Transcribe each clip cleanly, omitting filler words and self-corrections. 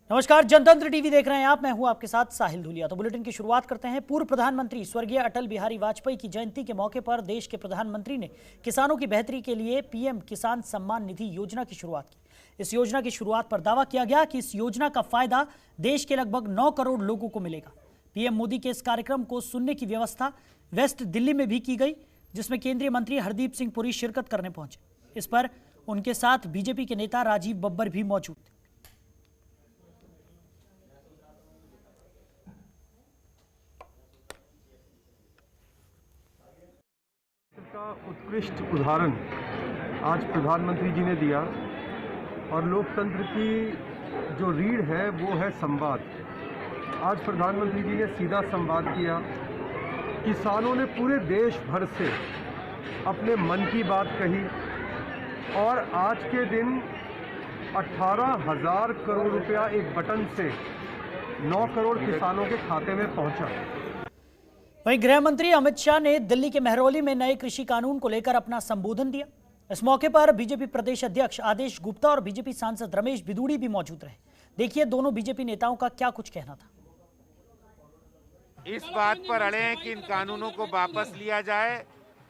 नमस्कार, जनतंत्र टीवी देख रहे हैं आप। मैं हूं आपके साथ साहिल धुलिया। तो बुलेटिन की शुरुआत करते हैं। पूर्व प्रधानमंत्री स्वर्गीय अटल बिहारी वाजपेयी की जयंती के मौके पर देश के प्रधानमंत्री ने किसानों की बेहतरी के लिए पीएम किसान सम्मान निधि योजना की शुरुआत की। इस योजना की शुरुआत पर दावा किया गया कि इस योजना का फायदा देश के लगभग 9 करोड़ लोगों को मिलेगा। पीएम मोदी के इस कार्यक्रम को सुनने की व्यवस्था वेस्ट दिल्ली में भी की गई, जिसमें केंद्रीय मंत्री हरदीप सिंह पुरी शिरकत करने पहुंचे। इस पर उनके साथ बीजेपी के नेता राजीव बब्बर भी मौजूद थे। का उत्कृष्ट उदाहरण आज प्रधानमंत्री जी ने दिया और लोकतंत्र की जो रीढ़ है वो है संवाद। आज प्रधानमंत्री जी ने सीधा संवाद किया। किसानों ने पूरे देश भर से अपने मन की बात कही और आज के दिन 18,000 करोड़ रुपया एक बटन से 9 करोड़ किसानों के खाते में पहुंचा। वहीं गृह मंत्री अमित शाह ने दिल्ली के महरौली में नए कृषि कानून को लेकर अपना संबोधन दिया। इस मौके पर बीजेपी प्रदेश अध्यक्ष आदेश गुप्ता और बीजेपी सांसद रमेश बिदूड़ी भी मौजूद रहे। देखिए दोनों बीजेपी नेताओं का क्या कुछ कहना था। इस बात पर अड़े हैं कि इन कानूनों को वापस लिया जाए।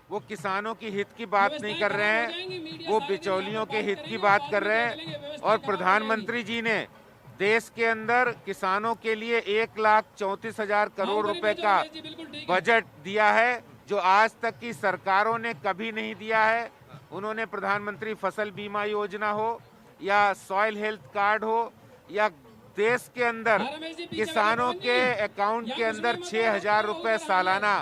वो किसानों की हित की बात नहीं कर रहे हैं, वो बिचौलियों के हित की बात कर रहे हैं। और प्रधानमंत्री जी ने देश के अंदर किसानों के लिए 1,34,000 करोड़ रुपए का बजट दिया है, जो आज तक की सरकारों ने कभी नहीं दिया है। उन्होंने प्रधानमंत्री फसल बीमा योजना हो या सॉइल हेल्थ कार्ड हो या देश के अंदर किसानों के अकाउंट के अंदर 6,000 रुपए सालाना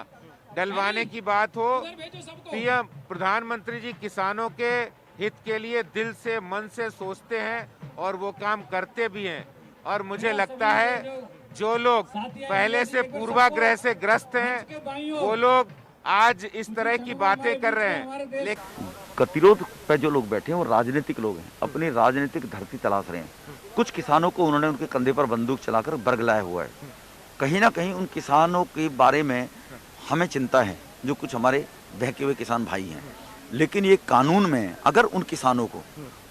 डलवाने की बात हो। पीएम प्रधानमंत्री जी किसानों के हित के लिए दिल से मन से सोचते हैं और वो काम करते भी हैं। और मुझे लगता है जो लोग पहले से पूर्वाग्रह से ग्रस्त हैं वो लोग आज इस तरह की बातें कर रहे हैं। गतिरोध पे जो लोग बैठे हैं वो राजनीतिक लोग हैं, अपनी राजनीतिक धरती तलाश रहे हैं। कुछ किसानों को उन्होंने उनके कंधे पर बंदूक चलाकर बरगलाया हुआ है। कहीं ना कहीं उन किसानों के बारे में हमें चिंता है, जो कुछ हमारे बहके हुए किसान भाई हैं। लेकिन ये कानून में अगर उन किसानों को,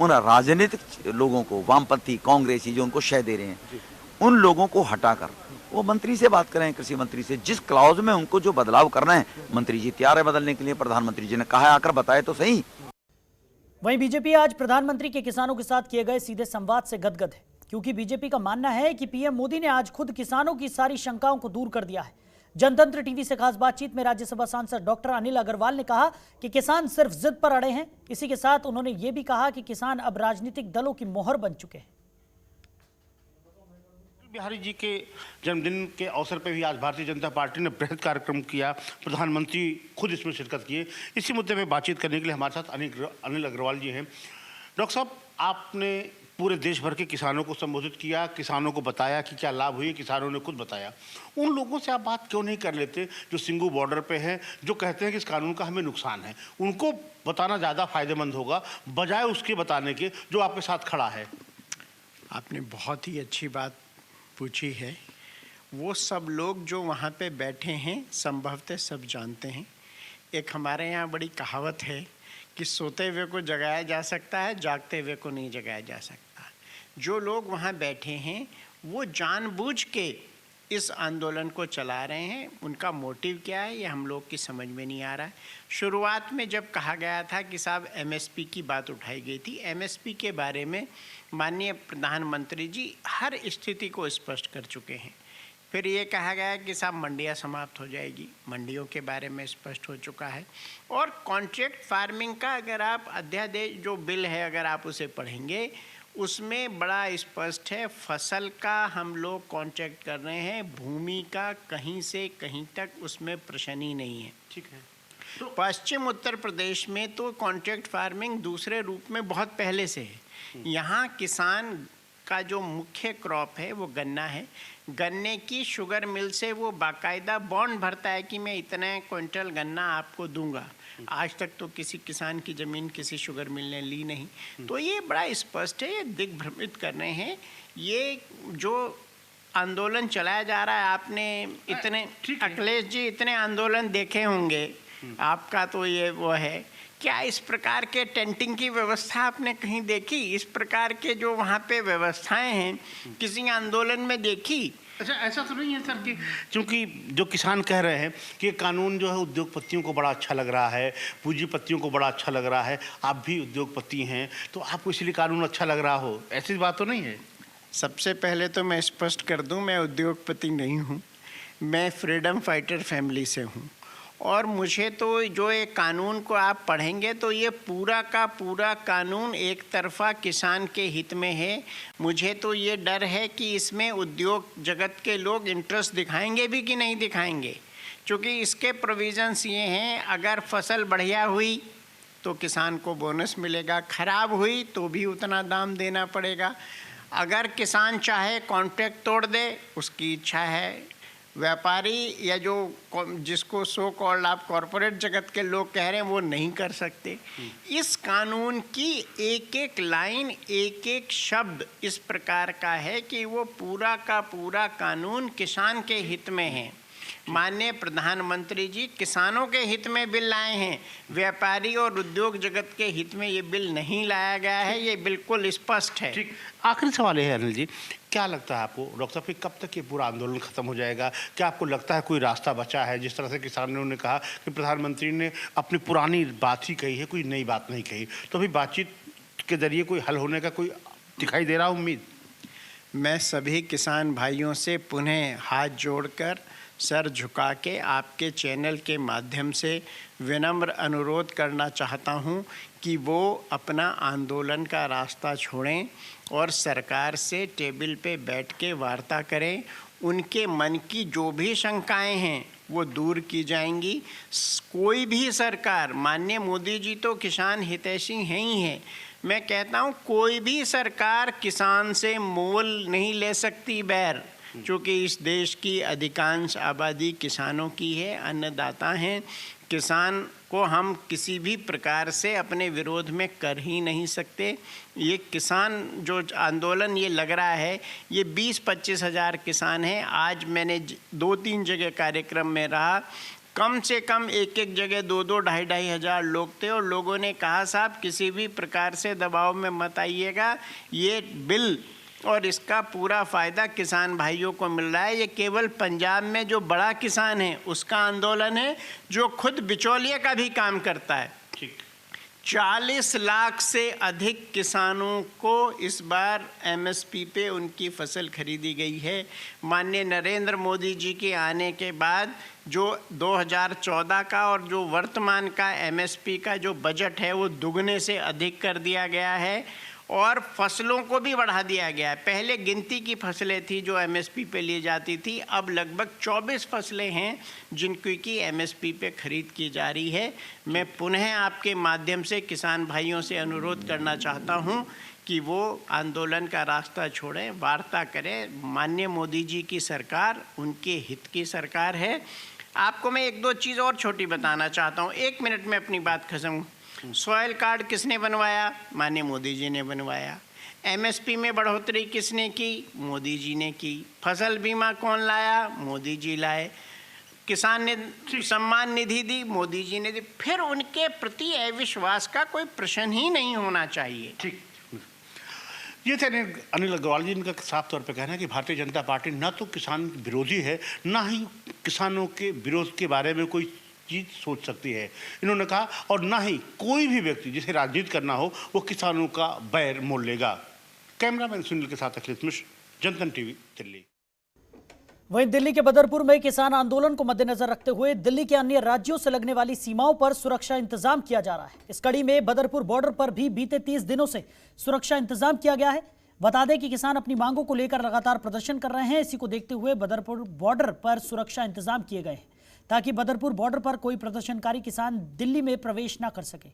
उन राजनीतिक लोगों को, वामपंथी कांग्रेसी जो उनको शय दे रहे हैं, उन लोगों को हटाकर वो मंत्री से बात करें, कृषि मंत्री से। जिस क्लॉज में उनको जो बदलाव करना है, मंत्री जी तैयार है बदलने के लिए। प्रधानमंत्री जी ने कहा है, आकर बताए तो सही। वहीं बीजेपी आज प्रधानमंत्री के किसानों के साथ किए गए सीधे संवाद से गदगद है, क्योंकि बीजेपी का मानना है कि पीएम मोदी ने आज खुद किसानों की सारी शंकाओं को दूर कर दिया है। जनतंत्र टीवी से खास बातचीत में राज्यसभा सांसद डॉक्टर अनिल अग्रवाल ने कहा कि किसान सिर्फ जिद पर अड़े हैं। इसी के साथ उन्होंने ये भी कहा कि किसान अब राजनीतिक दलों की मोहर बन चुके हैं। बिहारी जी के जन्मदिन के अवसर पर भी आज भारतीय जनता पार्टी ने बृहद कार्यक्रम किया। प्रधानमंत्री खुद इसमें शिरकत किए। इसी मुद्दे में बातचीत करने के लिए हमारे साथ अनिल अग्रवाल जी हैं। डॉक्टर साहब, आपने पूरे देश भर के किसानों को संबोधित किया, किसानों को बताया कि क्या लाभ हुए, किसानों ने खुद बताया। उन लोगों से आप बात क्यों नहीं कर लेते जो सिंगू बॉर्डर पे हैं, जो कहते हैं कि इस कानून का हमें नुकसान है? उनको बताना ज़्यादा फायदेमंद होगा बजाय उसके बताने के जो आपके साथ खड़ा है। आपने बहुत ही अच्छी बात पूछी है। वो सब लोग जो वहाँ पे बैठे हैं संभवतः सब जानते हैं। एक हमारे यहाँ बड़ी कहावत है कि सोते हुए को जगाया जा सकता है, जागते हुए को नहीं जगाया जा सकता। जो लोग वहाँ बैठे हैं वो जानबूझ के इस आंदोलन को चला रहे हैं। उनका मोटिव क्या है ये हम लोग की समझ में नहीं आ रहा है। शुरुआत में जब कहा गया था कि साहब एमएसपी की बात उठाई गई थी, एमएसपी के बारे में माननीय प्रधानमंत्री जी हर स्थिति को स्पष्ट कर चुके हैं। फिर ये कहा गया कि साहब मंडियाँ समाप्त हो जाएगी, मंडियों के बारे में स्पष्ट हो चुका है। और कॉन्ट्रैक्ट फार्मिंग का अगर आप अध्यादेश जो बिल है अगर आप उसे पढ़ेंगे, उसमें बड़ा स्पष्ट है फसल का हम लोग कॉन्ट्रैक्ट कर रहे हैं, भूमि का कहीं से कहीं तक उसमें प्रश्न ही नहीं है। ठीक है। तो पश्चिम उत्तर प्रदेश में तो कॉन्ट्रैक्ट फार्मिंग दूसरे रूप में बहुत पहले से है। यहाँ किसान का जो मुख्य क्रॉप है वो गन्ना है। गन्ने की शुगर मिल से वो बाकायदा बॉन्ड भरता है कि मैं इतने क्विंटल गन्ना आपको दूंगा। आज तक तो किसी किसान की ज़मीन किसी शुगर मिल ने ली नहीं। तो ये बड़ा स्पष्ट है, ये दिग्भ्रमित कर रहे हैं। ये जो आंदोलन चलाया जा रहा है, आपने इतने अखिलेश जी इतने आंदोलन देखे होंगे, आपका तो ये वो है क्या इस प्रकार के टेंटिंग की व्यवस्था आपने कहीं देखी? इस प्रकार के जो वहाँ पे व्यवस्थाएं हैं किसी आंदोलन में देखी? अच्छा, ऐसा तो नहीं है सर कि क्योंकि जो किसान कह रहे हैं कि ये कानून जो है उद्योगपतियों को बड़ा अच्छा लग रहा है, पूंजीपतियों को बड़ा अच्छा लग रहा है, आप भी उद्योगपति हैं तो आपको इसलिए कानून अच्छा लग रहा हो, ऐसी बात तो नहीं है? सबसे पहले तो मैं स्पष्ट कर दूं, मैं उद्योगपति नहीं हूं, मैं फ्रीडम फाइटर फैमिली से हूं। और मुझे तो जो ये कानून को आप पढ़ेंगे तो ये पूरा का पूरा कानून एक तरफा किसान के हित में है। मुझे तो ये डर है कि इसमें उद्योग जगत के लोग इंटरेस्ट दिखाएंगे भी कि नहीं दिखाएंगे, क्योंकि इसके प्रोविजंस ये हैं, अगर फसल बढ़िया हुई तो किसान को बोनस मिलेगा, खराब हुई तो भी उतना दाम देना पड़ेगा। अगर किसान चाहे कॉन्ट्रैक्ट तोड़ दे, उसकी इच्छा है। व्यापारी या जो जिसको सो कॉल्ड आप कॉरपोरेट जगत के लोग कह रहे हैं वो नहीं कर सकते। इस कानून की एक एक लाइन, एक एक शब्द इस प्रकार का है कि वो पूरा का पूरा कानून किसान के हित में है। माननीय प्रधानमंत्री जी किसानों के हित में बिल लाए हैं, व्यापारी और उद्योग जगत के हित में ये बिल नहीं लाया गया है, ये बिल्कुल स्पष्ट है। ठीक, आखिरी सवाल है अनिल जी, क्या लगता है आपको डॉक्टर साहब कि कब तक ये पूरा आंदोलन खत्म हो जाएगा? क्या आपको लगता है कोई रास्ता बचा है? जिस तरह से किसानों ने कहा कि प्रधानमंत्री ने अपनी पुरानी बात ही कही है, कोई नई बात नहीं कही, तो अभी बातचीत के जरिए कोई हल होने का कोई दिखाई दे रहा उम्मीद? मैं सभी किसान भाइयों से पुनः हाथ जोड़कर सर झुका के आपके चैनल के माध्यम से विनम्र अनुरोध करना चाहता हूं कि वो अपना आंदोलन का रास्ता छोड़ें और सरकार से टेबल पे बैठ के वार्ता करें। उनके मन की जो भी शंकाएं हैं वो दूर की जाएंगी। कोई भी सरकार, माननीय मोदी जी तो किसान हितैषी हैं ही हैं, मैं कहता हूं कोई भी सरकार किसान से मोल नहीं ले सकती बैर, क्योंकि इस देश की अधिकांश आबादी किसानों की है, अन्नदाता हैं। किसान को हम किसी भी प्रकार से अपने विरोध में कर ही नहीं सकते। ये किसान जो आंदोलन ये लग रहा है, ये 20-25 हज़ार किसान हैं। आज मैंने 2-3 जगह कार्यक्रम में रहा, कम से कम एक एक जगह 2-2, 2,500 हज़ार लोग थे और लोगों ने कहा साहब किसी भी प्रकार से दबाव में मत आइएगा, ये बिल और इसका पूरा फ़ायदा किसान भाइयों को मिल रहा है। ये केवल पंजाब में जो बड़ा किसान है उसका आंदोलन है, जो खुद बिचौलिए का भी काम करता है। ठीक, 40 लाख से अधिक किसानों को इस बार एमएसपी पे उनकी फसल खरीदी गई है। माननीय नरेंद्र मोदी जी के आने के बाद जो 2014 का और जो वर्तमान का एमएसपी का जो बजट है वो दुगने से अधिक कर दिया गया है और फसलों को भी बढ़ा दिया गया है। पहले गिनती की फसलें थी जो एमएसपी पे ली जाती थी, अब लगभग 24 फसलें हैं जिनकी की एमएसपी पे खरीद की जा रही है। मैं पुनः आपके माध्यम से किसान भाइयों से अनुरोध करना चाहता हूं कि वो आंदोलन का रास्ता छोड़ें, वार्ता करें। माननीय मोदी जी की सरकार उनके हित की सरकार है। आपको मैं 1-2 चीज़ और छोटी बताना चाहता हूँ, 1 मिनट में अपनी बात खत्म। सॉयल कार्ड किसने बनवाया? माननीय मोदी जी ने बनवाया। एमएसपी में बढ़ोतरी किसने की? मोदी जी ने की। फसल बीमा कौन लाया? मोदी जी लाए। किसान ने सम्मान निधि दी, मोदी जी ने दी। फिर उनके प्रति अविश्वास का कोई प्रश्न ही नहीं होना चाहिए। ठीक, ये थे अनिल अग्रवाल जी। इनका साफ तौर पे कहना है कि भारतीय जनता पार्टी न तो किसान विरोधी है, ना ही किसानों के विरोध के बारे में कोई चीज़ सोच सकती है, इन्होंने कहा, और ना ही कोई भी व्यक्ति जिसे राजनीति करना हो वो किसानों का बैर मोल लेगा। कैमरामैन सुनील के साथ अखिलेश मिश्र, जनतन टीवी, दिल्ली। वहीं दिल्ली के बदरपुर में किसान आंदोलन को मद्देनजर रखते हुए दिल्ली के अन्य राज्यों से लगने वाली सीमाओं पर सुरक्षा इंतजाम किया जा रहा है। इस कड़ी में बदरपुर बॉर्डर पर भी बीते 30 दिनों से सुरक्षा इंतजाम किया गया है। बता दें कि किसान अपनी मांगों को लेकर लगातार प्रदर्शन कर रहे हैं। इसी को देखते हुए बदरपुर बॉर्डर पर सुरक्षा इंतजाम किए गए हैं ताकि बदरपुर बॉर्डर पर कोई प्रदर्शनकारी किसान दिल्ली में प्रवेश न कर सके।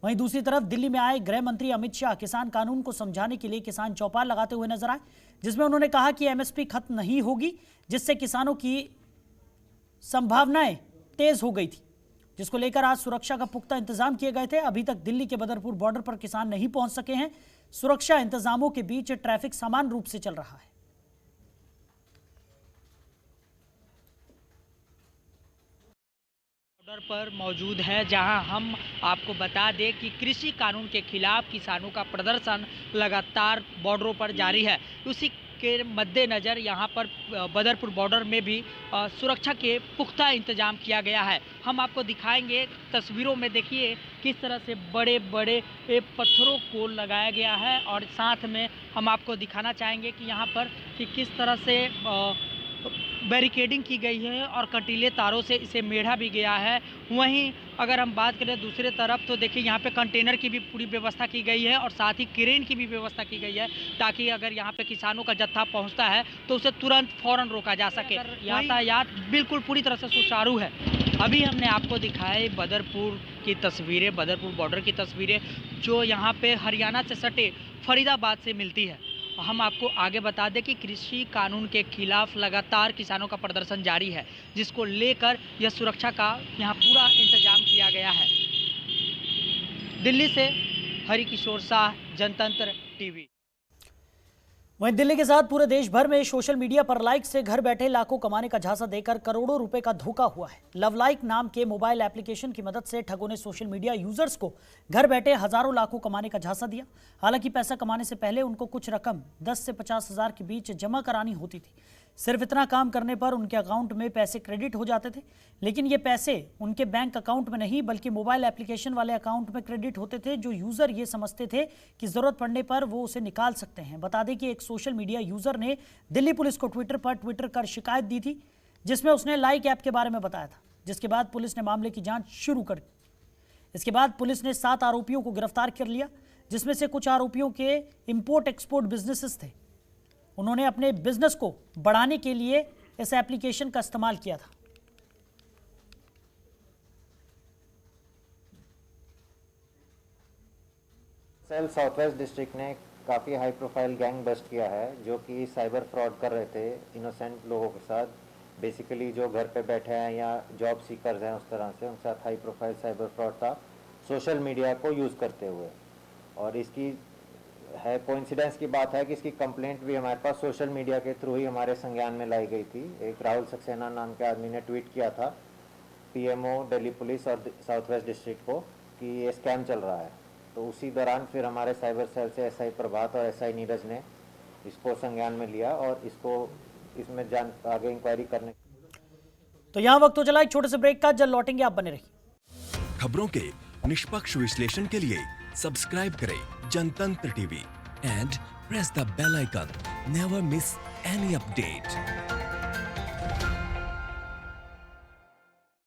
वहीं दूसरी तरफ दिल्ली में आए गृह मंत्री अमित शाह किसान कानून को समझाने के लिए किसान चौपाल लगाते हुए नजर आए, जिसमें उन्होंने कहा कि एमएसपी खत्म नहीं होगी, जिससे किसानों की संभावनाएं तेज हो गई थी, जिसको लेकर आज सुरक्षा का पुख्ता इंतजाम किए गए थे। अभी तक दिल्ली के बदरपुर बॉर्डर पर किसान नहीं पहुंच सके हैं। सुरक्षा इंतजामों के बीच ट्रैफिक समान रूप से चल रहा है। बॉर्डर पर मौजूद है, जहां हम आपको बता दें कि कृषि कानून के खिलाफ किसानों का प्रदर्शन लगातार बॉर्डरों पर जारी है। उसी के मद्देनज़र यहां पर बदरपुर बॉर्डर में भी सुरक्षा के पुख्ता इंतजाम किया गया है। हम आपको दिखाएंगे तस्वीरों में, देखिए किस तरह से बड़े बड़े पत्थरों को लगाया गया है, और साथ में हम आपको दिखाना चाहेंगे कि यहाँ पर कि किस तरह से बैरिकेडिंग की गई है और कंटीले तारों से इसे मेढ़ा भी गया है। वहीं अगर हम बात करें दूसरे तरफ, तो देखिए यहाँ पे कंटेनर की भी पूरी व्यवस्था की गई है और साथ ही क्रेन की भी व्यवस्था की गई है, ताकि अगर यहाँ पे किसानों का जत्था पहुँचता है तो उसे तुरंत फौरन रोका जा सके। यातायात बिल्कुल पूरी तरह से सुचारू है। अभी हमने आपको दिखाए बदरपुर की तस्वीरें, बदरपुर बॉर्डर की तस्वीरें, जो यहाँ पे हरियाणा से सटे फरीदाबाद से मिलती है। हम आपको आगे बता दें कि कृषि कानून के खिलाफ लगातार किसानों का प्रदर्शन जारी है, जिसको लेकर यह सुरक्षा का यहाँ पूरा इंतजाम किया गया है। दिल्ली से हरिकिशोर शाह, जनतंत्र टीवी। वहीं दिल्ली के साथ पूरे देश भर में सोशल मीडिया पर लाइक से घर बैठे लाखों कमाने का झांसा देकर करोड़ों रुपए का धोखा हुआ है। लव लाइक नाम के मोबाइल एप्लीकेशन की मदद से ठगों ने सोशल मीडिया यूजर्स को घर बैठे हजारों लाखों कमाने का झांसा दिया। हालांकि पैसा कमाने से पहले उनको कुछ रकम 10 से 50 हजार के बीच जमा करानी होती थी। सिर्फ इतना काम करने पर उनके अकाउंट में पैसे क्रेडिट हो जाते थे, लेकिन ये पैसे उनके बैंक अकाउंट में नहीं बल्कि मोबाइल एप्लीकेशन वाले अकाउंट में क्रेडिट होते थे, जो यूजर ये समझते थे कि जरूरत पड़ने पर वो उसे निकाल सकते हैं। बता दें कि एक सोशल मीडिया यूजर ने दिल्ली पुलिस को ट्विटर पर ट्विटर कर शिकायत दी थी, जिसमें उसने लाइक ऐप के बारे में बताया था, जिसके बाद पुलिस ने मामले की जांच शुरू कर दी। इसके बाद पुलिस ने 7 आरोपियों को गिरफ्तार कर लिया, जिसमें से कुछ आरोपियों के इंपोर्ट एक्सपोर्ट बिजनेसेस थे। उन्होंने अपने बिजनेस को बढ़ाने के लिए इस एप्लीकेशन का इस्तेमाल किया था। सेल साउथ वेस्ट डिस्ट्रिक्ट ने काफ़ी हाई प्रोफाइल गैंग बस्ट किया है, जो कि साइबर फ्रॉड कर रहे थे इनोसेंट लोगों के साथ। बेसिकली जो घर पे बैठे हैं या जॉब सीकर्स हैं, उस तरह से उनके साथ हाई प्रोफाइल साइबर फ्रॉड था, सोशल मीडिया को यूज़ करते हुए। और इसकी है कोइंसिडेंस की बात है कि इसकी कंप्लेंट भी हमारे पास सोशल मीडिया के थ्रू ही हमारे संज्ञान में लाई गई थी। एक राहुल सक्सेना नाम के आदमी ने ट्वीट किया था पीएमओ दिल्ली पुलिस और साउथ वेस्ट डिस्ट्रिक्ट को कि ये स्कैम चल रहा है। तो उसी दौरान फिर हमारे साइबर सेल से एसआई प्रभात और एसआई नीरज ने इसको संज्ञान में लिया और इसको इसमें आगे इंक्वायरी करने। तो यहाँ वक्त हो चला एक छोटे से ब्रेक का, जल्द लौटेंगे, आप बने रहिए। खबरों के निष्पक्ष विश्लेषण के लिए सब्सक्राइब करें Jantantra TV and press the bell icon. Never miss any update.